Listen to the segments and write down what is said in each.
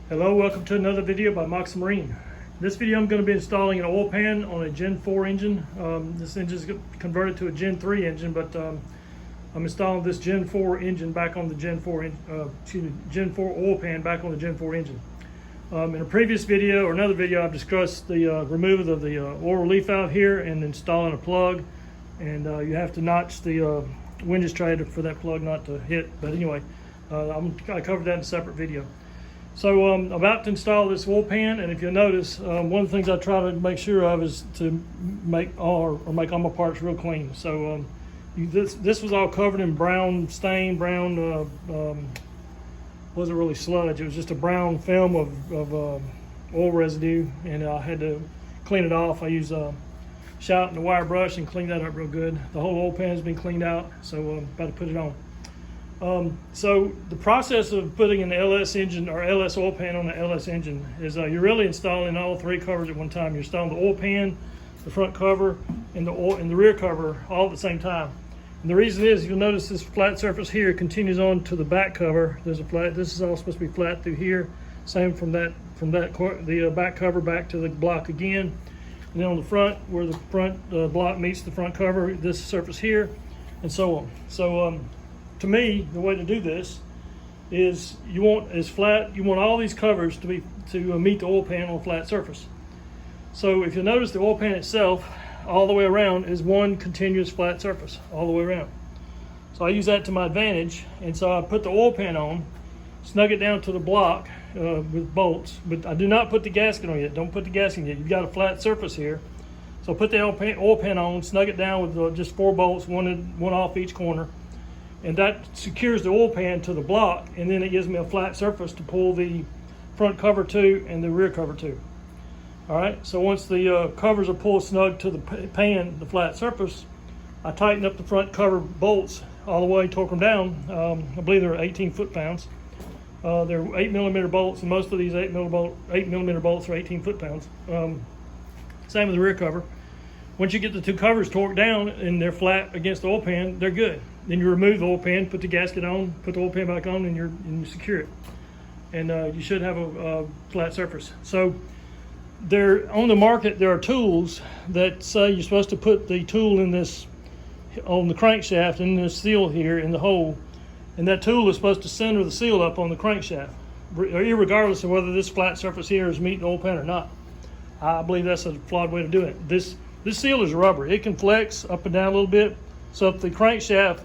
Hello, welcome to another video by Moxie Marine. In this video I'm going to be installing an oil pan on a Gen 4 engine. This engine is converted to a Gen 3 engine, but I'm installing this Gen 4 engine back on the Gen 4 oil pan back on the Gen 4 engine. In a previous video or another video I've discussed the removal of the oil relief valve here and installing a plug, and you have to notch the winches tray for that plug not to hit, but anyway, I covered that in a separate video. So I'm about to install this oil pan, and if you'll notice, one of the things I try to make sure of is to make all my parts real clean. So this was all covered in brown stain, wasn't really sludge. It was just a brown film of oil residue, and I had to clean it off. I used a shout and a wire brush and cleaned that up real good. The whole oil pan has been cleaned out, so I'm about to put it on. So the process of putting an LS engine or LS oil pan on an LS engine is you're really installing all three covers at one time. You're installing the oil pan, the front cover, and the rear cover all at the same time. And the reason is, you'll notice this flat surface here continues on to the back cover. There's a flat. This is all supposed to be flat through here. Same from the back cover back to the block again. And then on the front, where the front block meets the front cover, this surface here, and so on. So to me, the way to do this is you want all these covers to meet the oil pan on a flat surface. So if you notice, the oil pan itself all the way around is one continuous flat surface all the way around. So I use that to my advantage, and so I put the oil pan on, snug it down to the block with bolts, but I do not put the gasket on yet. Don't put the gasket yet. You've got a flat surface here. So put the oil pan on, snug it down with just 4 bolts, one off each corner. And that secures the oil pan to the block, and then it gives me a flat surface to pull the front cover to and the rear cover to. All right, so once the covers are pulled snug to the pan, the flat surface, I tighten up the front cover bolts all the way, torque them down. I believe they're 18 foot-pounds. They're 8mm bolts, and most of these 8mm bolts are 18 foot-pounds. Same with the rear cover. Once you get the two covers torqued down and they're flat against the oil pan, they're good. Then you remove the oil pan, put the gasket on, put the oil pan back on, and you secure it. And you should have a flat surface. So on the market, there are tools that say you're supposed to put the tool on the crankshaft in this seal here in the hole, and that tool is supposed to center the seal up on the crankshaft, irregardless of whether this flat surface here is meeting the oil pan or not. I believe that's a flawed way to do it. This seal is rubber. It can flex up and down a little bit. So if the crankshaft,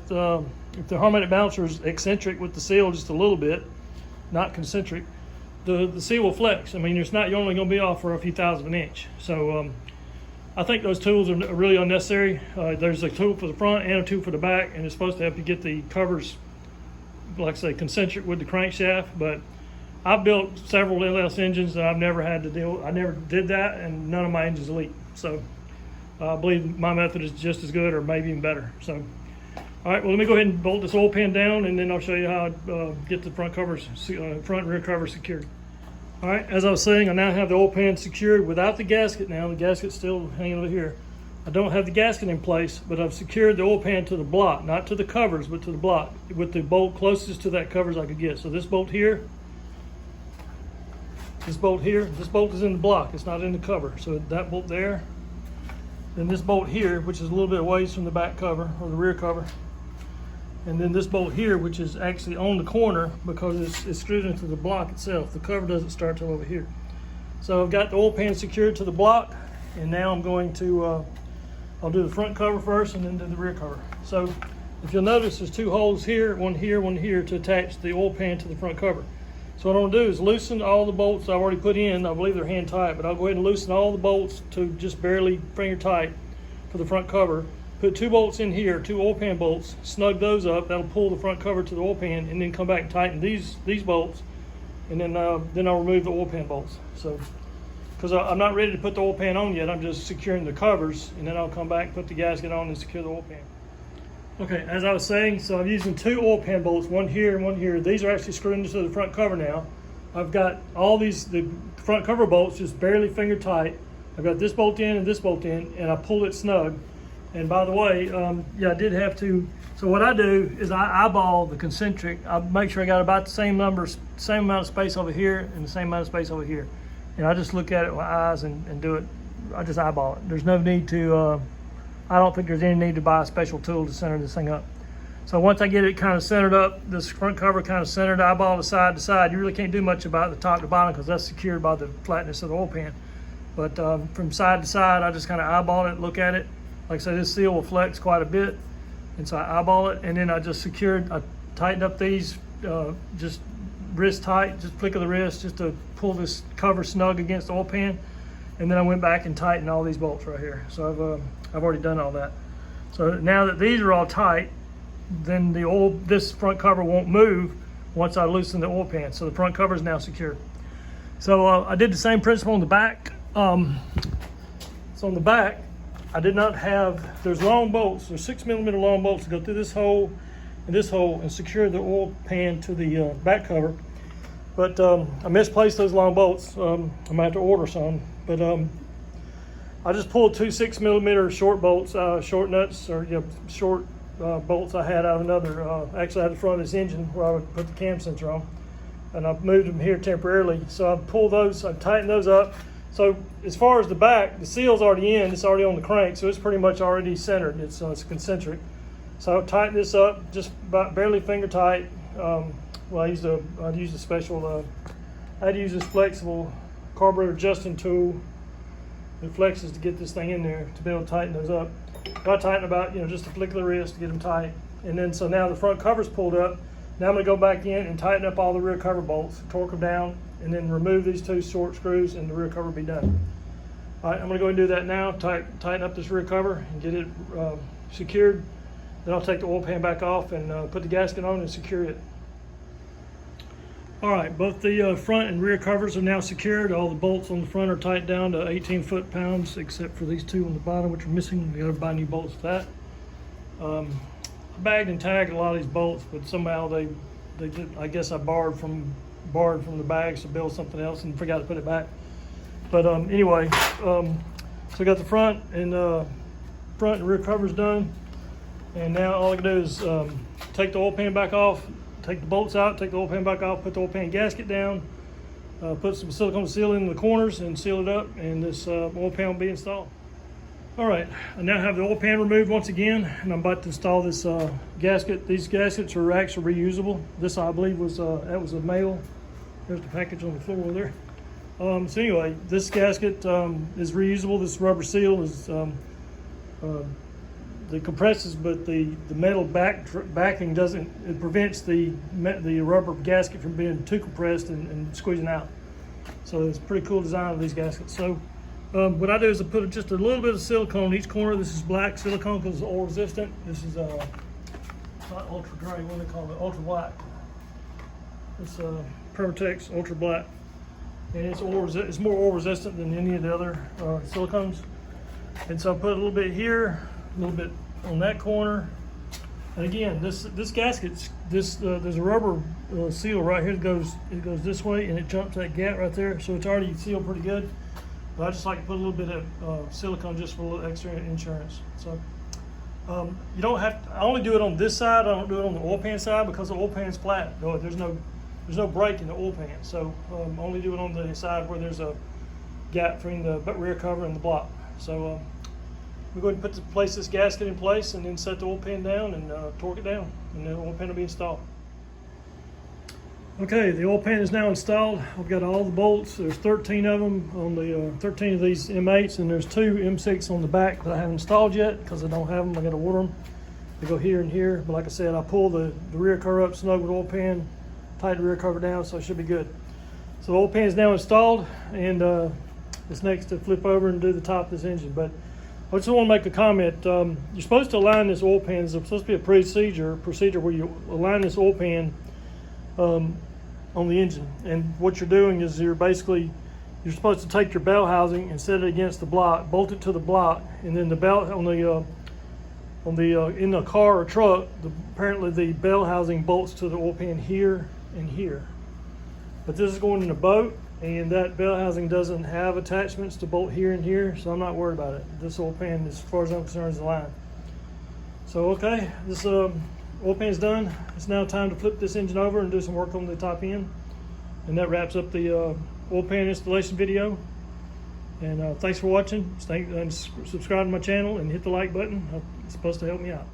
if the harmonic bouncer is eccentric with the seal just a little bit, not concentric, the seal will flex. I mean, you're only going to be off for a few thousandths of an inch. So I think those tools are really unnecessary. There's a tool for the front and a tool for the back, and it's supposed to help you get the covers, like I say, concentric with the crankshaft. But I've built several LS engines and I've never had to I never did that, and none of my engines leak. So I believe my method is just as good or maybe even better. So, all right, well, let me go ahead and bolt this oil pan down, and then I'll show you how I get the front and rear covers secured. All right, as I was saying, I now have the oil pan secured without the gasket now. The gasket's still hanging over here. I don't have the gasket in place, but I've secured the oil pan to the block, not to the covers, but to the block, with the bolt closest to that covers I could get. So this bolt here, this bolt is in the block. It's not in the cover. So that bolt there, then this bolt here, which is a little bit ways from the back cover or the rear cover, and then this bolt here, which is actually on the corner because it's screwed into the block itself. The cover doesn't start till over here. So I've got the oil pan secured to the block, and now I'm going to I'll do the front cover first and then do the rear cover. So if you'll notice, there's 2 holes here, one here to attach the oil pan to the front cover. So what I'm gonna do is loosen all the bolts I've already put in. I believe they're hand tight, but I'll go ahead and loosen all the bolts to just barely finger tight for the front cover. Put 2 bolts in here, 2 oil pan bolts, snug those up. That'll pull the front cover to the oil pan, and then come back and tighten these bolts, and then I'll remove the oil pan bolts. So, because I'm not ready to put the oil pan on yet, I'm just securing the covers, and then I'll come back, put the gasket on, and secure the oil pan. Okay, as I was saying, so I'm using 2 oil pan bolts, one here and one here. These are actually screwed into the front cover now. I've got all the front cover bolts just barely finger tight. I've got this bolt in and this bolt in, and I pulled it snug. And by the way, yeah, I did have to So what I do is I eyeball the concentric. I make sure I got about the same numbers, same amount of space over here and the same amount of space over here. And I just look at it with my eyes and do it. I just eyeball it. There's no need to, I don't think there's any need to buy a special tool to center this thing up. So once I get it kind of centered up, this front cover kind of centered, eyeball the side to side. You really can't do much about the top to bottom because that's secured by the flatness of the oil pan. But from side to side, I just kind of eyeball it, look at it. Like I said, this seal will flex quite a bit. And so I eyeball it, and then I just I tightened up these, just wrist tight, just flick of the wrist, just to pull this cover snug against the oil pan. And then I went back and tightened all these bolts right here. So I've already done all that. So now that these are all tight, then this front cover won't move once I loosen the oil pan. So the front cover is now secure. So I did the same principle on the back. So on the back, I did not have, there's long bolts, there's 6mm long bolts to go through this hole and secure the oil pan to the back cover. But I misplaced those long bolts. I'm gonna have to order some. But I just pulled two 6mm short bolts, short nuts, or short bolts I had out of another, actually out of the front of this engine where I would put the cam sensor on. And I've moved them here temporarily. So I pulled those, I tightened those up. So as far as the back, the seal's already in, it's already on the crank, so it's pretty much already centered. It's concentric. So I tightened this up, just about barely finger tight. Well, I used a special, I had to use this flexible carburetor adjusting tool. It flexes to get this thing in there to be able to tighten those up. So I tighten about, just a flick of the wrist to get them tight. And then, so now the front cover's pulled up. Now I'm gonna go back in and tighten up all the rear cover bolts, torque them down, and then remove these two short screws and the rear cover will be done. All right, I'm gonna go and do that now, tighten up this rear cover and get it secured. Then I'll take the oil pan back off and put the gasket on and secure it. All right, both the front and rear covers are now secured. All the bolts on the front are tightened down to 18 foot-pounds, except for these two on the bottom, which are missing. We gotta buy new bolts for that. I bagged and tagged a lot of these bolts, but somehow they did, I guess I borrowed from the bags to build something else and forgot to put it back. But anyway, so I got the front and rear covers done. And now all I can do is take the oil pan back off, take the bolts out, take the oil pan back off, put the oil pan gasket down, put some silicone seal in the corners and seal it up, and this oil pan will be installed. All right, I now have the oil pan removed once again, and I'm about to install this gasket. These gaskets are actually reusable. This, I believe, was that was a mail. There's the package on the floor there. So anyway, this gasket is reusable. This rubber seal is it compresses, but the metal backing doesn't. It prevents the rubber gasket from being too compressed and squeezing out. So it's a pretty cool design of these gaskets. So what I do is I put just a little bit of silicone on each corner. This is black silicone because it's oil resistant. This is not ultra gray. What do they call it? Ultra black. It's Permatex Ultra Black, and it's more oil resistant than any of the other silicones. And so I put a little bit here, a little bit on that corner. And again, this gasket, there's a rubber seal right here that goes this way, and it jumps that gap right there. So it's already sealed pretty good. But I just like to put a little bit of silicone just for a little extra insurance. So you don't have to, I only do it on this side. I don't do it on the oil pan side because the oil pan's flat. No, there's no break in the oil pan. So only do it on the side where there's a gap between the rear cover and the block. So we're going to place this gasket in place and then set the oil pan down and torque it down, and the oil pan will be installed. Okay, the oil pan is now installed. I've got all the bolts. There's 13 of them on the 13 of these M8s, and there's 2 M6 on the back that I haven't installed yet because I don't have them. I got to order them. They go here and here. But like I said, I pull the rear cover up snug with the oil pan, tighten the rear cover down, so it should be good. So the oil pan is now installed, and it's next to flip over and do the top of this engine. But I just want to make a comment. You're supposed to align this oil pan. There's supposed to be a procedure where you align this oil pan on the engine, and what you're doing is you're supposed to take your bell housing and set it against the block, bolt it to the block, and then the belt in the car or truck, apparently the bell housing bolts to the oil pan here and here. But this is going in a boat, and that bell housing doesn't have attachments to bolt here and here, so I'm not worried about it. This oil pan, as far as I'm concerned, is aligned. So okay, this oil pan's done. It's now time to flip this engine over and do some work on the top end. And that wraps up the oil pan installation video. And thanks for watching. Subscribe to my channel and hit the like button. It's supposed to help me out.